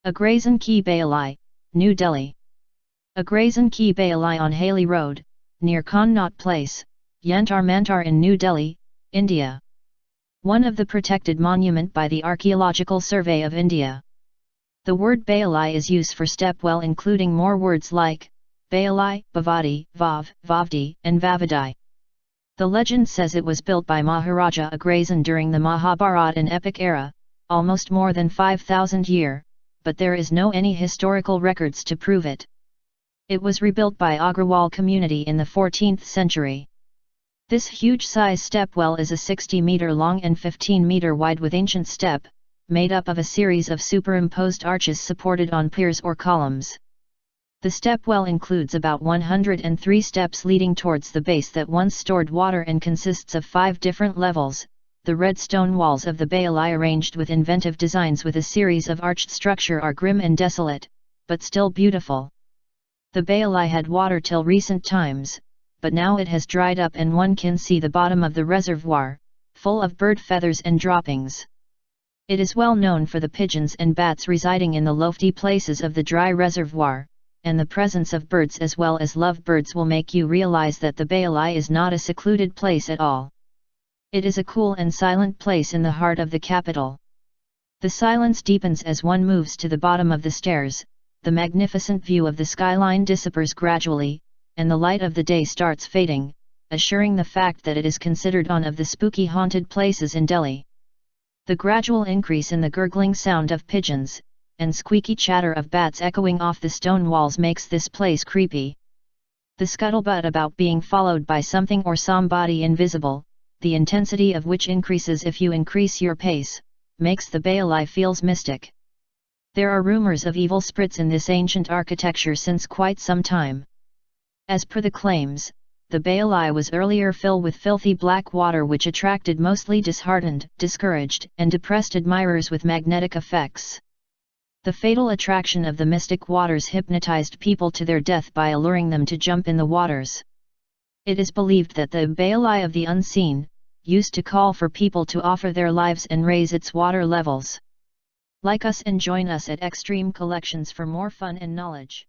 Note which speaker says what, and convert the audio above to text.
Speaker 1: Agrasan Ki Bailai, New Delhi. Agrasan Ki Bailai on Haley Road, near Connaught Place, Yantar Mantar in New Delhi, India. One of the protected monument by the Archaeological Survey of India. The word Bailai is used for step well, including more words like Bailai, Bhavadi, Vav, Vavdi, and Vavadai. The legend says it was built by Maharaja Agrasan during the Mahabharata and epic era, almost more than 5,000 years, but there is no any historical records to prove it. It was rebuilt by Agrawal community in the 14th century. This huge-size stepwell is a 60-meter long and 15-meter wide with ancient step, made up of a series of superimposed arches supported on piers or columns. The stepwell includes about 103 steps leading towards the base that once stored water and consists of 5 different levels. The red stone walls of the Bailai, arranged with inventive designs with a series of arched structure, are grim and desolate, but still beautiful. The Bailai had water till recent times, but now it has dried up and one can see the bottom of the reservoir, full of bird feathers and droppings. It is well known for the pigeons and bats residing in the lofty places of the dry reservoir, and the presence of birds as well as lovebirds will make you realize that the Bailai is not a secluded place at all. It is a cool and silent place in the heart of the capital. The silence deepens as one moves to the bottom of the stairs, the magnificent view of the skyline disappears gradually, and the light of the day starts fading, assuring the fact that it is considered one of the spooky haunted places in Delhi. The gradual increase in the gurgling sound of pigeons, and squeaky chatter of bats echoing off the stone walls makes this place creepy. The scuttlebutt about being followed by something or somebody invisible, the intensity of which increases if you increase your pace, makes the Bailai feels mystic. There are rumors of evil spirits in this ancient architecture since quite some time. As per the claims, the Bailai was earlier filled with filthy black water which attracted mostly disheartened, discouraged, and depressed admirers with magnetic effects. The fatal attraction of the mystic waters hypnotized people to their death by alluring them to jump in the waters. It is believed that the Bailai of the unseen used to call for people to offer their lives and raise its water levels. Like us and join us at Extreme Collections for more fun and knowledge.